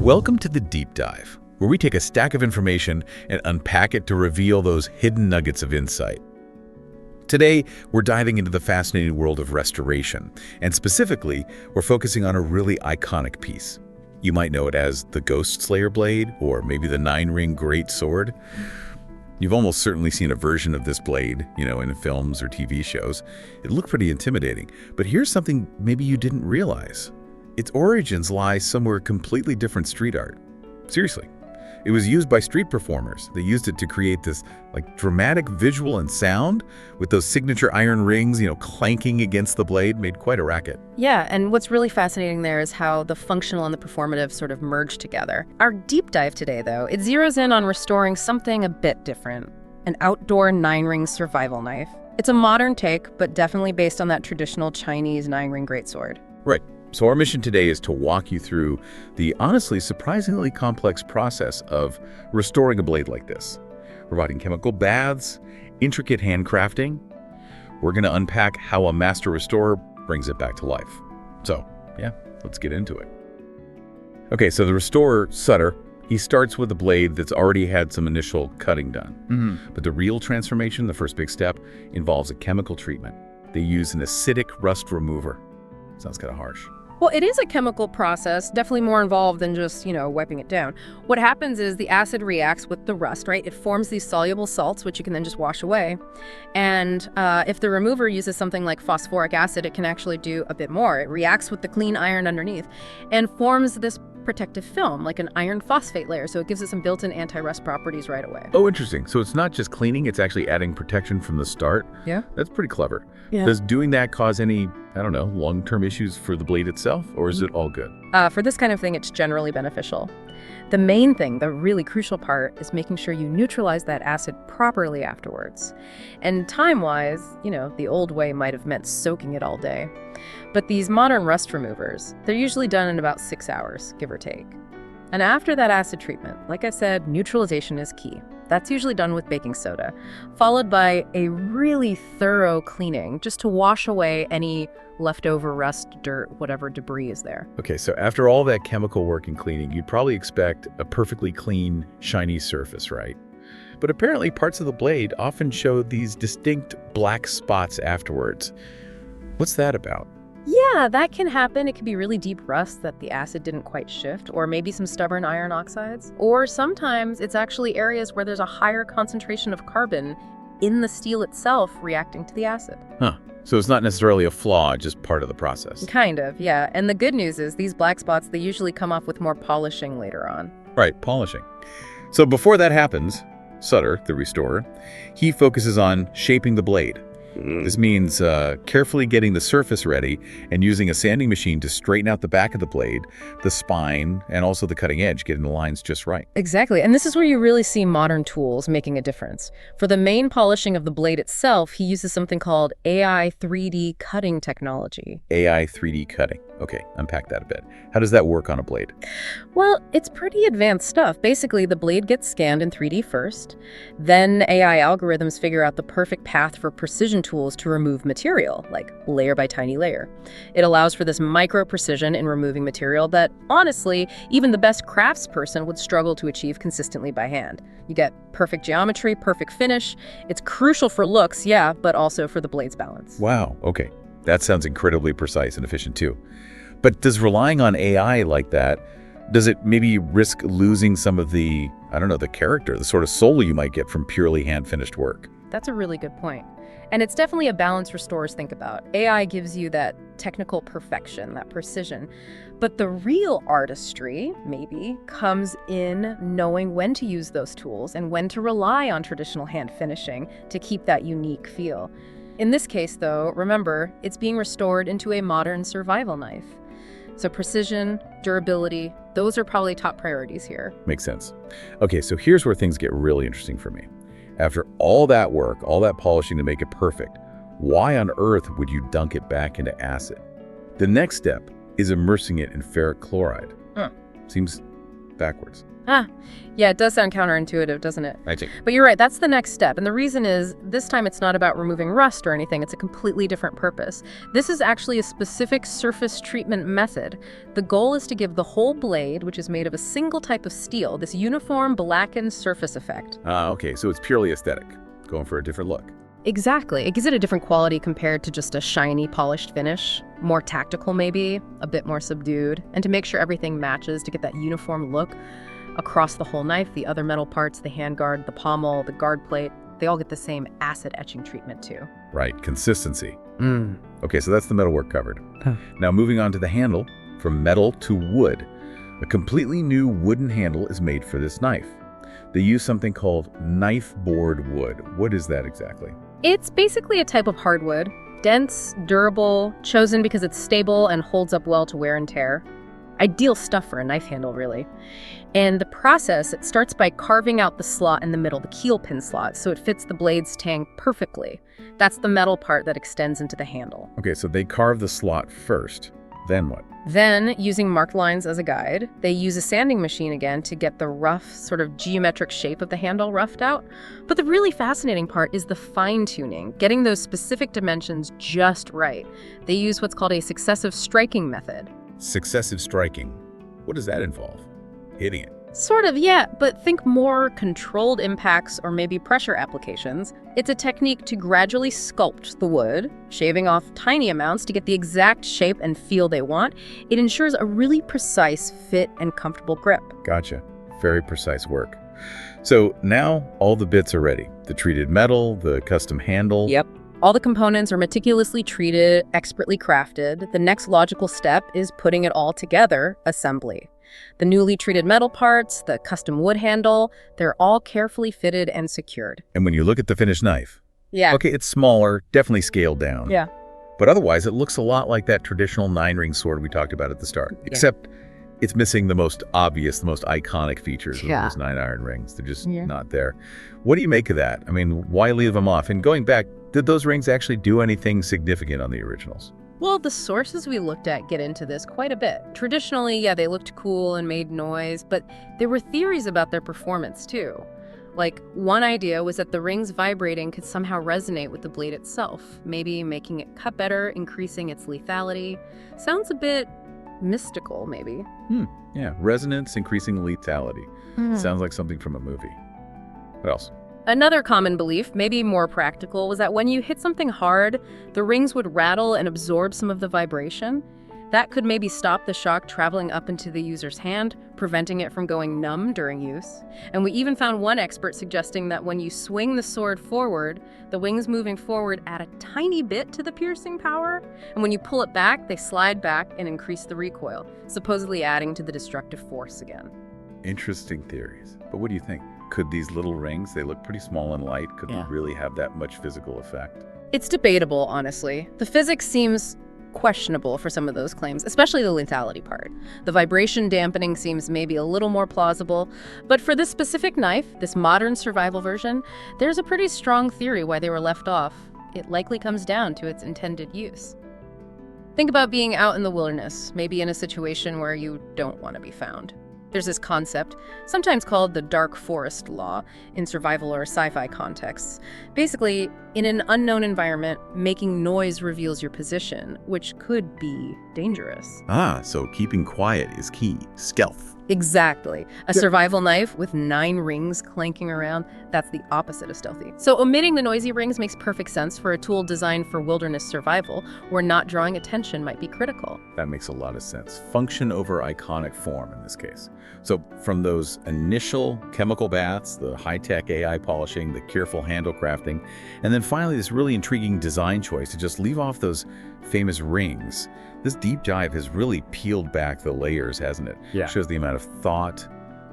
Welcome to the Deep Dive, where we take a stack of information and unpack it to reveal those hidden nuggets of insight. Today, we're diving into the fascinating world of restoration, and specifically, we're focusing on a really iconic piece. You might know it as the Ghost Slayer blade, or maybe the 9-ring great sword. You've almost certainly seen a version of this blade, in films or TV shows. It looked pretty intimidating, but here's something maybe you didn't realize. Its origins lie somewhere completely different street art. Seriously. It was used by street performers. They used it to create this dramatic visual and sound with those signature iron rings, clanking against the blade, made quite a racket. Yeah, and what's really fascinating there is how the functional and the performative sort of merge together. Our deep dive today, though, it zeroes in on restoring something a bit different, an outdoor 9-ring survival knife. It's a modern take, but definitely based on that traditional Chinese 9-ring greatsword. Right. So our mission today is to walk you through the honestly surprisingly complex process of restoring a blade like this, providing chemical baths, intricate handcrafting. We're going to unpack how a master restorer brings it back to life. So, yeah, let's get into it. Okay, so the restorer, Sutter, he starts with a blade that's already had some initial cutting done. But the real transformation, the first big step, involves a chemical treatment. They use an acidic rust remover. Sounds kind of harsh. Well, it is a chemical process, definitely more involved than just, wiping it down. What happens is the acid reacts with the rust, right? It forms these soluble salts, which you can then just wash away. And if the remover uses something like phosphoric acid, it can actually do a bit more. It reacts with the clean iron underneath and forms this protective film, like an iron phosphate layer, so it gives it some built-in anti-rust properties right away. Oh, interesting. So it's not just cleaning, it's actually adding protection from the start? Yeah. That's pretty clever. Yeah. Does doing that cause any, long-term issues for the blade itself, or is it all good? For this kind of thing, it's generally beneficial. The main thing, the really crucial part, is making sure you neutralize that acid properly afterwards. And time-wise, the old way might have meant soaking it all day. But these modern rust removers, they're usually done in about 6 hours, give or take. And after that acid treatment, like I said, neutralization is key. That's usually done with baking soda, followed by a really thorough cleaning, just to wash away any leftover rust, dirt, whatever debris is there. Okay, so after all that chemical work and cleaning, you'd probably expect a perfectly clean, shiny surface, right? But apparently parts of the blade often show these distinct black spots afterwards. What's that about? Yeah, that can happen. It can be really deep rust that the acid didn't quite shift, or maybe some stubborn iron oxides. Or sometimes it's actually areas where there's a higher concentration of carbon in the steel itself reacting to the acid. Huh. So it's not necessarily a flaw, just part of the process. Kind of, yeah. And the good news is these black spots, they usually come off with more polishing later on. Right, polishing. So before that happens, Sutter, the restorer, he focuses on shaping the blade. This means carefully getting the surface ready and using a sanding machine to straighten out the back of the blade, the spine, and also the cutting edge, getting the lines just right. Exactly, and this is where you really see modern tools making a difference. For the main polishing of the blade itself, he uses something called AI 3D cutting technology. AI 3D cutting. Okay, unpack that a bit. How does that work on a blade? Well, it's pretty advanced stuff. Basically, the blade gets scanned in 3D first. Then AI algorithms figure out the perfect path for precision tools to remove material, like layer by tiny layer. It allows for this micro precision in removing material that, honestly, even the best craftsperson would struggle to achieve consistently by hand. You get perfect geometry, perfect finish. It's crucial for looks, yeah, but also for the blade's balance. Wow, okay. That sounds incredibly precise and efficient too. But does relying on AI like that, does it maybe risk losing some of the, the character, the sort of soul you might get from purely hand-finished work? That's a really good point. And it's definitely a balance restorers think about. AI gives you that technical perfection, that precision. But the real artistry, maybe, comes in knowing when to use those tools and when to rely on traditional hand finishing to keep that unique feel. In this case, though, remember, it's being restored into a modern survival knife. So precision, durability, those are probably top priorities here. Makes sense. Okay, so here's where things get really interesting for me. After all that work, all that polishing to make it perfect, why on earth would you dunk it back into acid? The next step is immersing it in ferric chloride. Seems backwards. Yeah, it does sound counterintuitive, doesn't it? I think. But you're right, that's the next step. And the reason is, this time it's not about removing rust or anything, it's a completely different purpose. This is actually a specific surface treatment method. The goal is to give the whole blade, which is made of a single type of steel, this uniform blackened surface effect. Okay, so it's purely aesthetic, going for a different look. Exactly. It gives it a different quality compared to just a shiny, polished finish. More tactical, maybe, a bit more subdued. And to make sure everything matches, to get that uniform look across the whole knife, the other metal parts, the handguard, the pommel, the guard plate, they all get the same acid etching treatment too. Right, consistency. Okay, so that's the metalwork covered. Now moving on to the handle, from metal to wood. A completely new wooden handle is made for this knife. They use something called knife board wood. What is that exactly? It's basically a type of hardwood, dense, durable, chosen because it's stable and holds up well to wear and tear. Ideal stuff for a knife handle, really. And the process, it starts by carving out the slot in the middle, the keel pin slot, so it fits the blade's tang perfectly. That's the metal part that extends into the handle. Okay, so they carve the slot first. Then what? Then, using marked lines as a guide, they use a sanding machine again to get the rough, sort of geometric shape of the handle roughed out. But the really fascinating part is the fine-tuning, getting those specific dimensions just right. They use what's called a successive striking method. Successive striking. What does that involve? Hitting it. Sort of, yeah, but think more controlled impacts or maybe pressure applications. It's a technique to gradually sculpt the wood, shaving off tiny amounts to get the exact shape and feel they want. It ensures a really precise fit and comfortable grip. Gotcha. Very precise work. So now all the bits are ready. The treated metal, the custom handle. Yep. All the components are meticulously treated, expertly crafted. The next logical step is putting it all together, assembly. The newly treated metal parts, the custom wood handle, they're all carefully fitted and secured. And when you look at the finished knife, Yeah. okay, it's smaller, definitely scaled down. Yeah. But otherwise, it looks a lot like that traditional 9-ring sword we talked about at the start, except it's missing the most obvious, the most iconic features of those 9-iron rings. They're just not there. What do you make of that? I mean, why leave them off? And going back, did those rings actually do anything significant on the originals? Well, the sources we looked at get into this quite a bit. Traditionally, yeah, they looked cool and made noise, but there were theories about their performance too. Like, one idea was that the rings vibrating could somehow resonate with the blade itself, maybe making it cut better, increasing its lethality. Sounds a bit mystical, maybe. Yeah, resonance, increasing lethality. Sounds like something from a movie. What else? Another common belief, maybe more practical, was that when you hit something hard, the rings would rattle and absorb some of the vibration. That could maybe stop the shock traveling up into the user's hand, preventing it from going numb during use. And we even found one expert suggesting that when you swing the sword forward, the wings moving forward add a tiny bit to the piercing power, and when you pull it back, they slide back and increase the recoil, supposedly adding to the destructive force again. Interesting theories. But what do you think? Could these little rings, they look pretty small and light, could they really have that much physical effect? It's debatable, honestly. The physics seems questionable for some of those claims, especially the lethality part. The vibration dampening seems maybe a little more plausible, but for this specific knife, this modern survival version, there's a pretty strong theory why they were left off. It likely comes down to its intended use. Think about being out in the wilderness, maybe in a situation where you don't want to be found. There's this concept, sometimes called the dark forest law in survival or sci-fi contexts. Basically, in an unknown environment, making noise reveals your position, which could be dangerous. So keeping quiet is key. Stealth. Exactly. A survival knife with 9 rings clanking around, that's the opposite of stealthy. So omitting the noisy rings makes perfect sense for a tool designed for wilderness survival, where not drawing attention might be critical. That makes a lot of sense. Function over iconic form in this case. So from those initial chemical baths, the high-tech AI polishing, the careful handle crafting, and then finally this really intriguing design choice to just leave off those famous rings. This deep dive has really peeled back the layers, hasn't it? Yeah. It shows the amount of thought,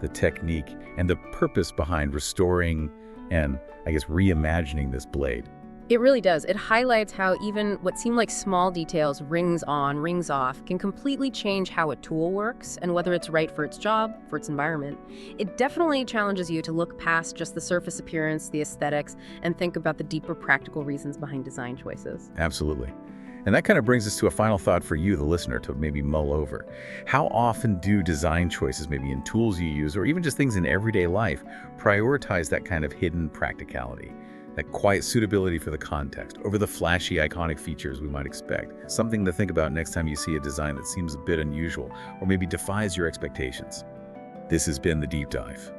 the technique, and the purpose behind restoring and, I guess, reimagining this blade. It really does. It highlights how even what seem like small details, rings on, rings off, can completely change how a tool works and whether it's right for its job, for its environment. It definitely challenges you to look past just the surface appearance, the aesthetics, and think about the deeper practical reasons behind design choices. Absolutely. And that kind of brings us to a final thought for you, the listener, to maybe mull over. How often do design choices, maybe in tools you use, or even just things in everyday life, prioritize that kind of hidden practicality, that quiet suitability for the context, over the flashy, iconic features we might expect? Something to think about next time you see a design that seems a bit unusual, or maybe defies your expectations. This has been The Deep Dive.